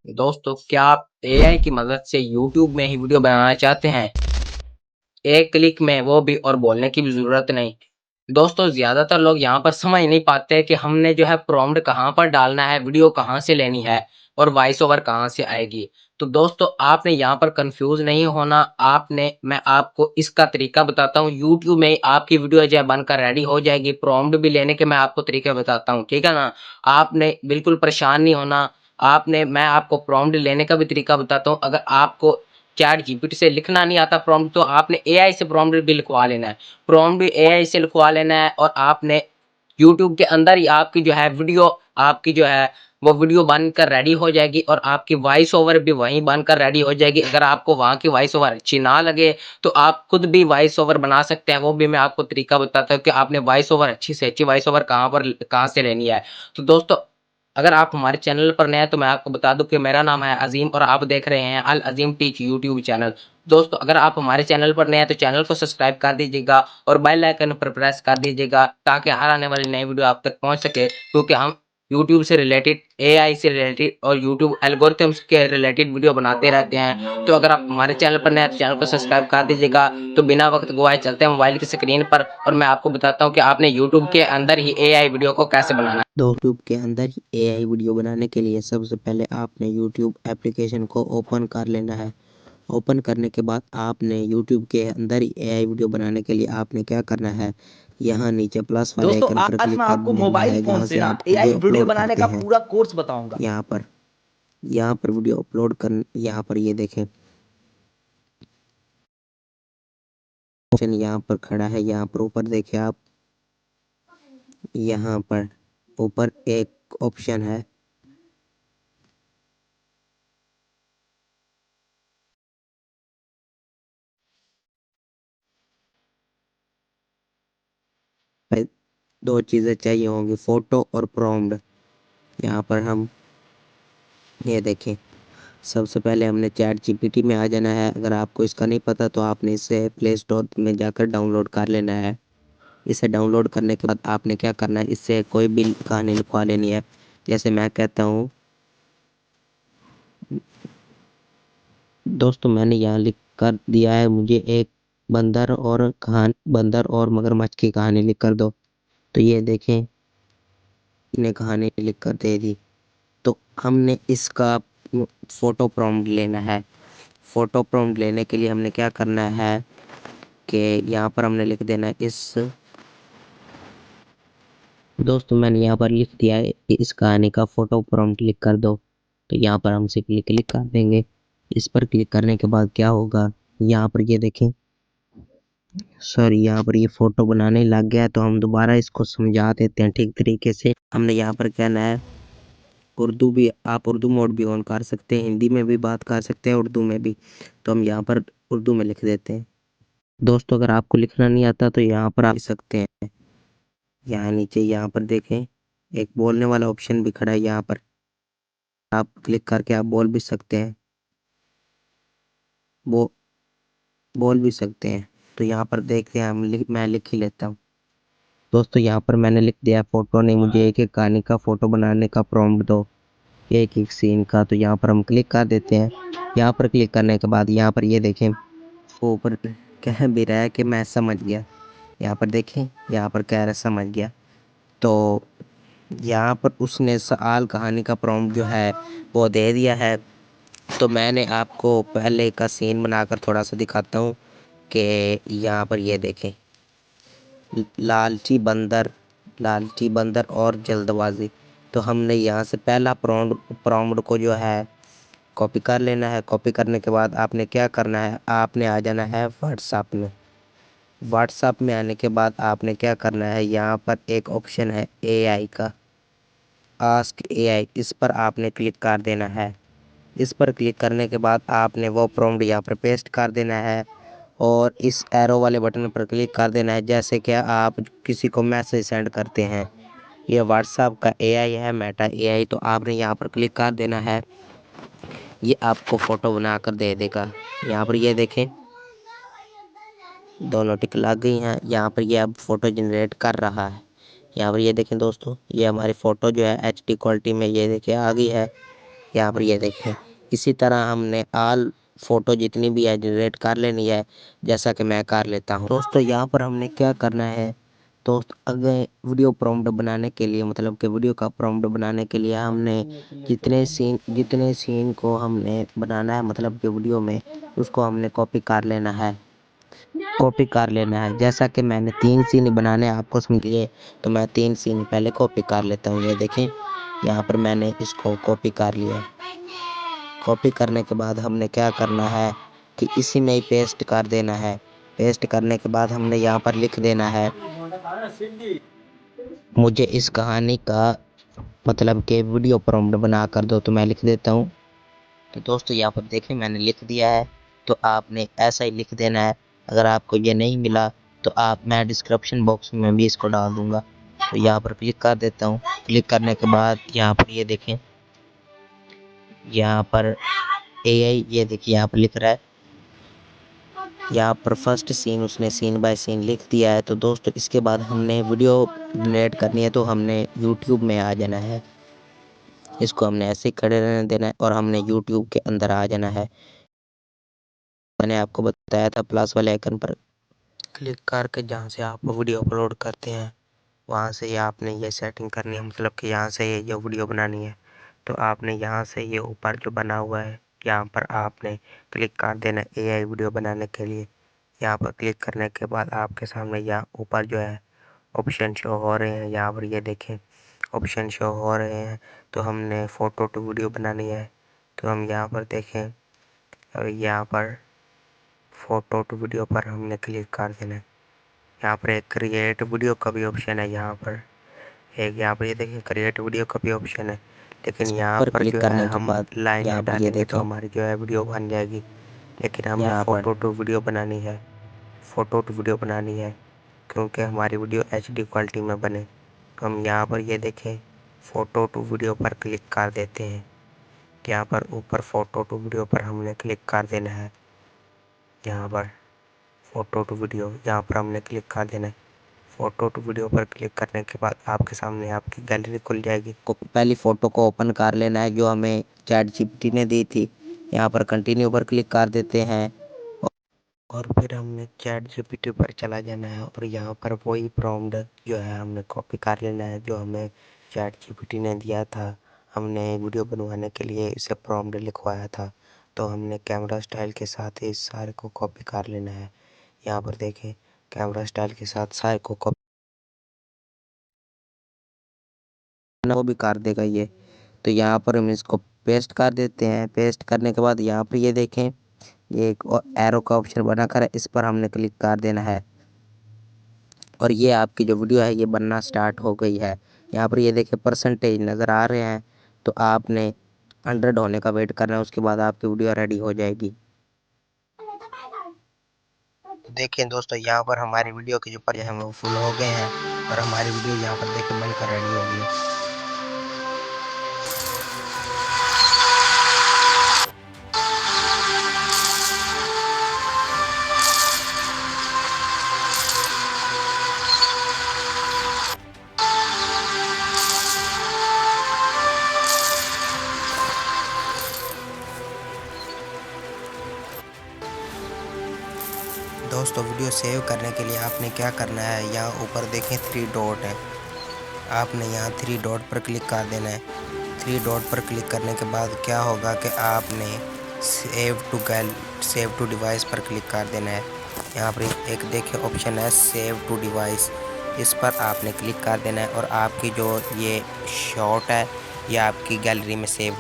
दोस्तों, क्या आप एआई की मदद से यूट्यूब में ही वीडियो बनाना चाहते हैं? एक क्लिक में, वो भी और बोलने की भी ज़रूरत नहीं। दोस्तों, ज़्यादातर लोग यहाँ पर समझ नहीं पाते कि हमने जो है प्रॉम्प्ट कहाँ पर डालना है, वीडियो कहाँ से लेनी है और वॉइस ओवर कहाँ से आएगी। तो दोस्तों, आपने यहाँ पर कन्फ्यूज़ नहीं होना। मैं आपको इसका तरीका बताता हूँ। यूट्यूब में आपकी वीडियो जो है बनकर रेडी हो जाएगी। प्रॉम्प्ट भी लेने के मैं आपको तरीके बताता हूँ, ठीक है ना? आपने बिल्कुल परेशान नहीं होना। मैं आपको प्रॉम्प्ट लेने का भी तरीका बताता हूँ। अगर आपको चैट जीपीटी से लिखना नहीं आता प्रॉम्प्ट, तो आपने एआई से प्रॉम्प्ट भी लिखवा लेना है। प्रॉम्प्ट भी एआई से लिखवा लेना है और आपने यूट्यूब के अंदर ही आपकी जो है वो वीडियो बनकर रेडी हो जाएगी और आपकी वॉइस ओवर भी वहीं बनकर रेडी हो जाएगी। अगर आपको वहाँ की वॉइस ओवर अच्छी ना लगे, तो आप खुद भी वॉइस ओवर बना सकते हैं। वो भी मैं आपको तरीका बताता हूँ कि आपने वॉइस ओवर अच्छी से अच्छी वॉइस ओवर कहाँ से लेनी है। तो दोस्तों, अगर आप हमारे चैनल पर नए हैं तो मैं आपको बता दूं कि मेरा नाम है अजीम और आप देख रहे हैं अल अजीम टीच यूट्यूब चैनल। दोस्तों, अगर आप हमारे चैनल पर नए हैं तो चैनल को सब्सक्राइब कर दीजिएगा और बेल आइकन पर प्रेस कर दीजिएगा ताकि हर आने वाली नई वीडियो आप तक पहुंच सके, क्योंकि हम यूट्यूब से रिलेटेड, एआई से रिलेटेड और यूट्यूब एल्गोरिथम्स के रिलेटेड वीडियो बनाते रहते हैं। तो अगर आप हमारे चैनल पर नए हैं तो चैनल को सब्सक्राइब कर दीजिएगा। तो बिना वक्त गवाए चलते हैं मोबाइल की स्क्रीन पर और मैं आपको बताता हूँ कि आपने यूट्यूब के अंदर ही एआई वीडियो को कैसे बनाना है। यूट्यूब के अंदर ही एआई वीडियो बनाने के लिए सबसे पहले आपने यूट्यूब एप्लीकेशन को ओपन कर लेना है। ओपन करने के बाद आपने यूट्यूब के अंदर ही एआई वीडियो बनाने के लिए आपने क्या करना है, यहाँ नीचे प्लस वाले दोस्तों, आइकन पर आज क्लिक मैं कर आपको देना मोबाइल है फोन जहाँ से से ना आप एआई वीडियो वीडियो अपलोड बनाने करते का हैं। पूरा कोर्स बताऊंगा। यहाँ पर वीडियो अपलोड कर, यहाँ पर ये देखें ऑप्शन यहाँ पर खड़ा है। यहाँ पर ऊपर देखिए आप, यहाँ पर ऊपर एक ऑप्शन है, दो चीज़ें चाहिए होंगी, फोटो और प्रॉम्प्ट। यहाँ पर हम ये देखें, सबसे पहले हमने चैट जीपीटी में आ जाना है। अगर आपको इसका नहीं पता तो आपने इसे प्ले स्टोर में जाकर डाउनलोड कर लेना है। इसे डाउनलोड करने के बाद आपने क्या करना है, इससे कोई भी कहानी लिखवा लेनी है। जैसे मैं कहता हूँ, दोस्तों मैंने यहाँ लिख कर दिया है, मुझे एक बंदर और मगरमच्छ की कहानी लिख कर दो। तो ये देखें, इन्हें कहानी लिख कर दे दी। तो हमने इसका फोटो प्रॉम्प्ट लेना है। फोटो प्रॉम्प्ट लेने के लिए हमने क्या करना है कि यहाँ पर हमने लिख देना है दोस्तों मैंने यहाँ पर लिख दिया है, इस कहानी का फोटो प्रॉम्प्ट लिख कर दो। तो यहाँ पर हम सिंपली क्लिक कर देंगे। इस पर क्लिक करने के बाद क्या होगा, यहाँ पर ये देखें, सॉरी, यहाँ पर ये फोटो बनाने लग गया है। तो हम दोबारा इसको समझा देते हैं ठीक तरीके से। हमने यहाँ पर कहना है उर्दू भी, आप उर्दू मोड भी ऑन कर सकते हैं, हिंदी में भी बात कर सकते हैं, उर्दू में भी। तो हम यहाँ पर उर्दू में लिख देते हैं। दोस्तों, अगर आपको लिखना नहीं आता तो यहाँ पर आप लिख सकते हैं। यहाँ नीचे यहाँ पर देखें, एक बोलने वाला ऑप्शन भी खड़ा है। यहाँ पर आप क्लिक करके आप बोल भी सकते हैं, वो बोल भी सकते हैं। तो यहाँ पर देखते हैं, मैं लिख ही लेता हूँ। दोस्तों, यहाँ पर मैंने लिख दिया, फोटो नहीं, मुझे एक एक कहानी का फोटो बनाने का प्रॉम्प्ट दो, एक एक सीन का। तो यहाँ पर हम क्लिक कर देते हैं। यहाँ पर क्लिक करने के बाद यहाँ पर ये देखें, वो ऊपर कह भी रहा है कि मैं समझ गया। यहाँ पर देखें, यहाँ पर कह रहा है समझ गया। तो यहाँ पर उसने सआल कहानी का प्रॉम्प्ट जो है वो दे दिया है। तो मैंने आपको पहले का सीन बनाकर थोड़ा सा दिखाता हूँ कि यहाँ पर ये देखें, लालची बंदर, लालची बंदर और जल्दबाजी। तो हमने यहाँ से पहला प्रॉम्प्ट को जो है कॉपी कर लेना है। कॉपी करने के बाद आपने क्या करना है, आपने आ जाना है व्हाट्सएप में। व्हाट्सएप में आने के बाद आपने क्या करना है, यहाँ पर एक ऑप्शन है एआई का, आस्क एआई, इस पर आपने क्लिक कर देना है। इस पर क्लिक करने के बाद आपने वो प्रॉम्प्ट यहाँ पर पेस्ट कर देना है और इस एरो वाले बटन पर क्लिक कर देना है, जैसे कि आप किसी को मैसेज सेंड करते हैं। ये व्हाट्सएप का एआई है, मेटा एआई। तो आपने यहाँ पर क्लिक कर देना है, ये आपको फ़ोटो बनाकर दे देगा। यहाँ पर ये देखें, दोनों टिक लग गई हैं। यहाँ पर ये अब फ़ोटो जनरेट कर रहा है। यहाँ पर ये देखें दोस्तों, ये हमारी फ़ोटो जो है एचडी क्वालिटी में ये देखिए आ गई है। यहाँ पर ये देखें। इसी तरह हमने ऑल फोटो जितनी भी है जनरेट कर लेनी है, जैसा कि मैं कर लेता हूँ। दोस्तों यहाँ पर हमने क्या करना है, तो अगर वीडियो प्रॉम्प्ट बनाने के लिए, मतलब कि वीडियो का प्रॉम्प्ट बनाने के लिए हमने जितने सीन को हमने बनाना है, मतलब कि वीडियो में, उसको हमने कॉपी कर लेना है। जैसा कि मैंने 3 सीन बनाने आपको समझ लिए, तो मैं 3 सीन पहले कॉपी कर लेता हूँ। ये देखें, यहाँ पर मैंने इसको कॉपी कर लिया। कॉपी करने के बाद हमने क्या करना है कि इसी में ही पेस्ट कर देना है। पेस्ट करने के बाद हमने यहाँ पर लिख देना है, मुझे इस कहानी का मतलब कि वीडियो प्रॉम्प्ट बना कर दो। तो मैं लिख देता हूँ। तो दोस्तों यहाँ पर देखें, मैंने लिख दिया है। तो आपने ऐसा ही लिख देना है। अगर आपको ये नहीं मिला तो मैं डिस्क्रिप्शन बॉक्स में भी इसको डाल दूंगा। तो यहाँ पर क्लिक कर देता हूँ। क्लिक करने के बाद यहाँ पर ये देखें, यहाँ पर AI ये देखिए यहाँ पर लिख रहा है, यहाँ पर फर्स्ट सीन उसने सीन बाय सीन लिख दिया है। तो दोस्तों इसके बाद हमने वीडियो जनरेट करनी है, तो हमने यूट्यूब में आ जाना है। इसको हमने ऐसे ही खड़े रहने देना है और हमने यूट्यूब के अंदर आ जाना है। मैंने आपको बताया था प्लस वाले आइकन पर क्लिक करके जहाँ से आप वीडियो अपलोड करते हैं, वहाँ से ही आपने ये सेटिंग करनी है, मतलब कि यहाँ से ये वीडियो बनानी है। तो आपने यहाँ से ये ऊपर जो बना हुआ है, यहाँ पर आपने क्लिक कर देना AI वीडियो बनाने के लिए। यहाँ पर क्लिक करने के बाद आपके सामने यहाँ ऊपर जो है ऑप्शन शो हो रहे हैं। यहाँ पर ये देखें, ऑप्शन शो हो रहे हैं। तो हमने फ़ोटो टू वीडियो बनानी है, तो हम यहाँ पर देखें, और यहाँ पर फ़ोटो टू वीडियो पर हमने क्लिक कर देना है। यहाँ पर एक क्रिएट वीडियो का भी ऑप्शन है। यहाँ पर ये देखिए, क्रिएट वीडियो का भी ऑप्शन है। लेकिन यहाँ पर जो है हम लाइन डालेंगे तो हमारी जो है वीडियो बन जाएगी। लेकिन हमें फ़ोटो टू वीडियो बनानी है, क्योंकि हमारी वीडियो HD क्वालिटी में बने। तो हम यहाँ पर ये देखें, फ़ोटो टू वीडियो पर क्लिक कर देते हैं। यहाँ पर ऊपर फ़ोटो टू वीडियो पर हमने क्लिक कर देना है। यहाँ पर फ़ोटो टू वीडियो, यहाँ पर हमने क्लिक कर देना है। फ़ोटो टू वीडियो पर क्लिक करने के बाद आपके सामने आपकी गैलरी खुल जाएगी। पहली फ़ोटो को ओपन कर लेना है जो हमें ChatGPT ने दी थी। यहाँ पर कंटिन्यू पर क्लिक कर देते हैं और फिर हमने ChatGPT पर चला जाना है और यहाँ पर वही प्रॉम्प्ट जो है हमने कॉपी कर लेना है जो हमें ChatGPT ने दिया था। हमने वीडियो बनवाने के लिए इसे प्रॉम्प्ट लिखवाया था। तो हमने कैमरा स्टाइल के साथ ही इस सारे को कॉपी कर लेना है। यहाँ पर देखें, कैमरा स्टाइल के साथ सारे को कॉपी वो भी कर देगा ये। तो यहाँ पर हम इसको पेस्ट कर देते हैं। पेस्ट करने के बाद यहाँ पर ये देखें, ये एक एरो का ऑप्शन बना कर है, इस पर हमने क्लिक कर देना है और ये आपकी जो वीडियो है ये बनना स्टार्ट हो गई है। यहाँ पर ये देखिए परसेंटेज नज़र आ रहे हैं। तो आपने 100 होने का वेट करना है, उसके बाद आपकी वीडियो रेडी हो जाएगी। देखिए दोस्तों, यहाँ पर हमारी वीडियो के जो पर हैं वो फुल हो गए हैं और हमारी वीडियो यहाँ पर देखिए बनकर रेडी हो गई है। दोस्तों वीडियो सेव करने के लिए आपने क्या करना है, यहाँ ऊपर देखें 3 डॉट है, आपने यहाँ 3 डॉट पर क्लिक कर देना है। 3 डॉट पर क्लिक करने के बाद क्या होगा कि आपने सेव टू डिवाइस पर क्लिक कर देना है। यहाँ पर एक देखिए ऑप्शन है सेव टू डिवाइस, इस पर आपने क्लिक कर देना है और आपकी जो ये शॉट है ये आपकी गैलरी में सेव